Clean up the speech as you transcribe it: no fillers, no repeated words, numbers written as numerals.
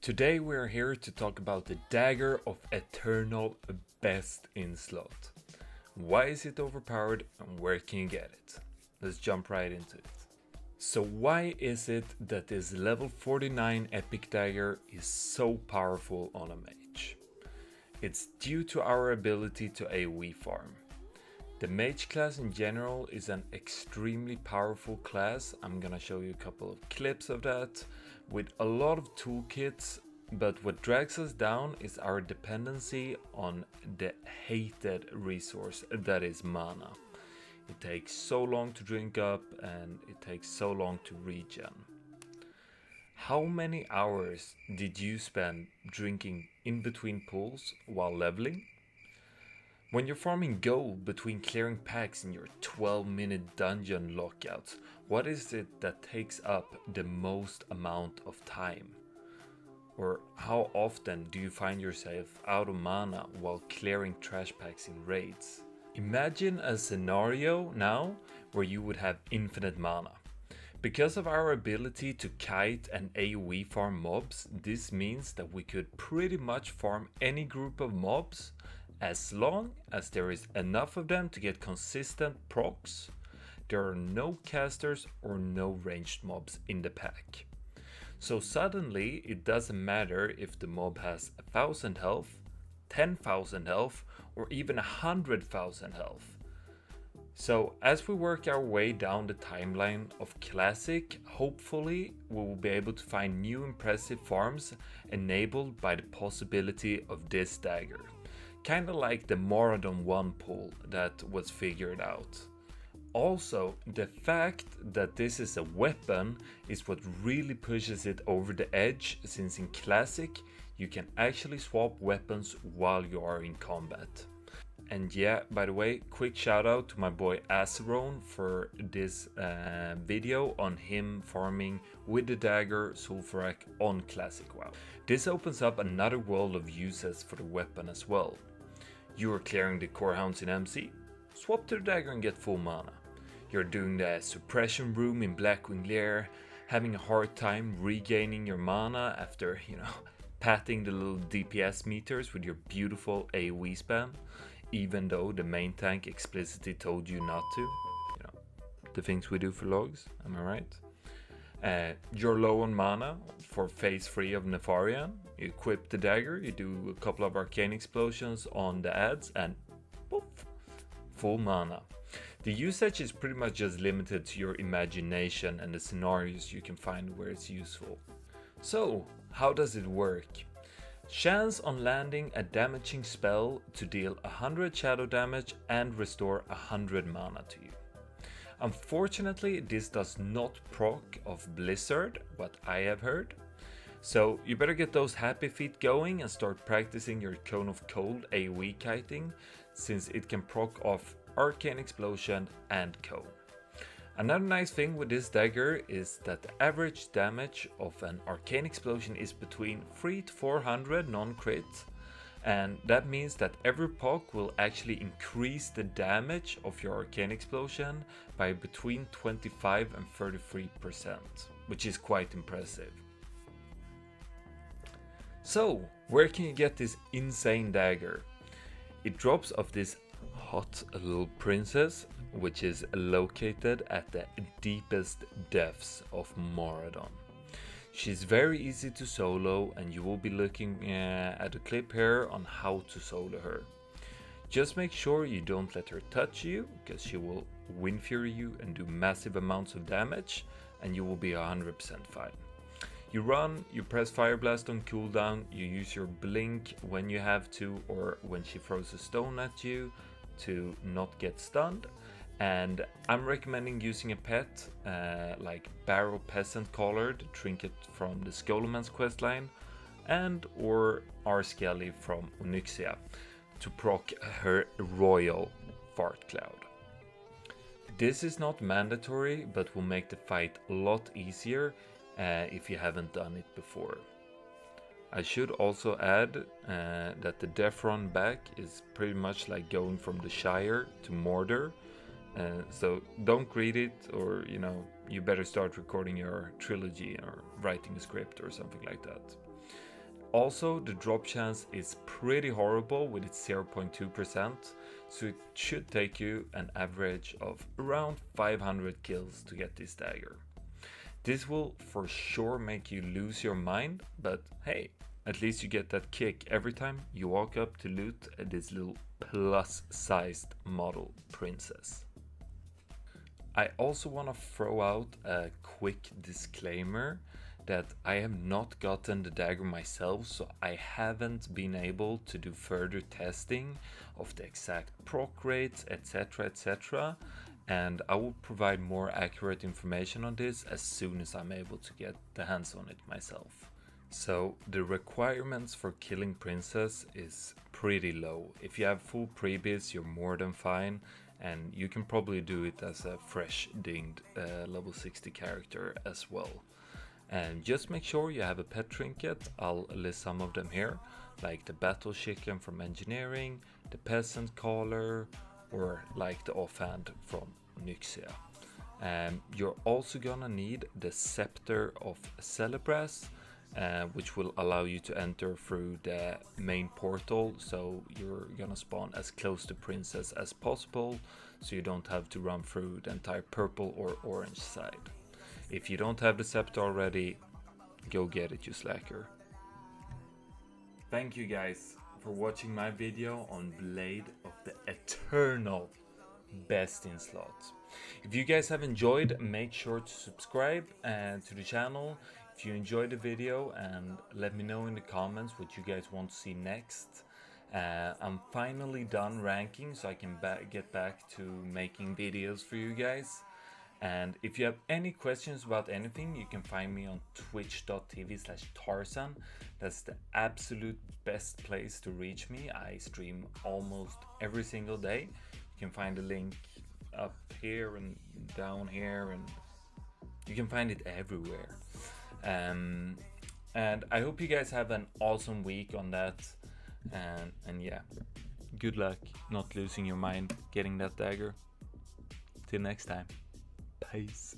Today we are here to talk about the Dagger of Eternal Best in slot. Why is it overpowered and where can you get it? Let's jump right into it. So why is it that this level 49 epic dagger is so powerful on a mage? It's due to our ability to AoE farm. The mage class in general is an extremely powerful class. I'm gonna show you a couple of clips of that with a lot of toolkits, but what drags us down is our dependency on the hated resource that is mana. It takes so long to drink up and it takes so long to regen. How many hours did you spend drinking in between pulls while leveling? When you're farming gold between clearing packs in your 12-minute dungeon lockouts, what is it that takes up the most amount of time? Or how often do you find yourself out of mana while clearing trash packs in raids? Imagine a scenario now where you would have infinite mana. Because of our ability to kite and AoE farm mobs, this means that we could pretty much farm any group of mobs as long as there is enough of them to get consistent procs. There are no casters or no ranged mobs in the pack. So suddenly it doesn't matter if the mob has 1000 health, 10,000 health, or even 100,000 health. So as we work our way down the timeline of Classic, hopefully we will be able to find new impressive farms enabled by the possibility of this dagger. Kinda like the Moradon 1 pull that was figured out. Also, the fact that this is a weapon is what really pushes it over the edge, since in Classic you can actually swap weapons while you are in combat. And yeah, by the way, quick shout out to my boy Acerone for this video on him farming with the dagger Sulfurak on Classic WoW. This opens up another world of uses for the weapon as well. You are clearing the core hounds in MC, swap to the dagger and get full mana. You're doing the suppression room in Blackwing Lair, having a hard time regaining your mana after, patting the little DPS meters with your beautiful AoE spam, even though the main tank explicitly told you not to. The things we do for logs, am I right? You're low on mana for phase 3 of Nefarian. You equip the dagger, you do a couple of arcane explosions on the ads and poof, full mana. The usage is pretty much just limited to your imagination and the scenarios you can find where it's useful. So, how does it work? Chance on landing a damaging spell to deal 100 shadow damage and restore 100 mana to you. Unfortunately, this does not proc of Blizzard, what I have heard. So you better get those happy feet going and start practicing your Cone of Cold AoE kiting, since it can proc off Arcane Explosion and Cone. Another nice thing with this dagger is that the average damage of an Arcane Explosion is between 300 to 400 non-crit, and that means that every POC will actually increase the damage of your Arcane Explosion by between 25 and 33%, which is quite impressive. So, where can you get this insane dagger? It drops off this hot little princess, which is located at the deepest depths of Moradon. She's very easy to solo, and you will be looking at a clip here on how to solo her. Just make sure you don't let her touch you, because she will Wind Fury you and do massive amounts of damage, and you will be 100% fine. You run, you press Fire Blast on cooldown, you use your blink when you have to or when she throws a stone at you to not get stunned. And I'm recommending using a pet like Barrow Peasant Collar, the trinket from the Skullman's questline, and or Skelly from Onyxia to proc her Royal Fart Cloud. This is not mandatory, but will make the fight a lot easier if you haven't done it before. I should also add that the death run back is pretty much like going from the Shire to Mordor. So don't read it, or you better start recording your trilogy or writing a script or something like that. Also, the drop chance is pretty horrible with its 0.2%, so it should take you an average of around 500 kills to get this dagger. This will for sure make you lose your mind, but hey, at least you get that kick every time you walk up to loot this little plus-sized model princess. I also want to throw out a quick disclaimer that I have not gotten the dagger myself, so I haven't been able to do further testing of the exact proc rates, etc, and I will provide more accurate information on this as soon as I'm able to get the hands on it myself. So the requirements for killing princess is pretty low. If you have full prebies, you're more than fine, and you can probably do it as a fresh dinged level 60 character as well. And just make sure you have a pet trinket. I'll list some of them here, like the battle chicken from engineering, the peasant collar, or like the offhand from Nyxia. You're also gonna need the scepter of Celebras, which will allow you to enter through the main portal, so you're gonna spawn as close to princess as possible, so you don't have to run through the entire purple or orange side. If you don't have the scepter already, go get it, you slacker. Thank you guys for watching my video on Blade of the Eternal Best in Slot. If you guys have enjoyed, make sure to subscribe to the channel if you enjoyed the video, and let me know in the comments what you guys want to see next. I'm finally done ranking, so I can get back to making videos for you guys. And if you have any questions about anything, you can find me on twitch.tv/Tarzan. That's the absolute best place to reach me. I stream almost every single day. You can find the link up here and down here, and you can find it everywhere. And I hope you guys have an awesome week on that. And yeah, good luck not losing your mind getting that dagger. Till next time. Peace.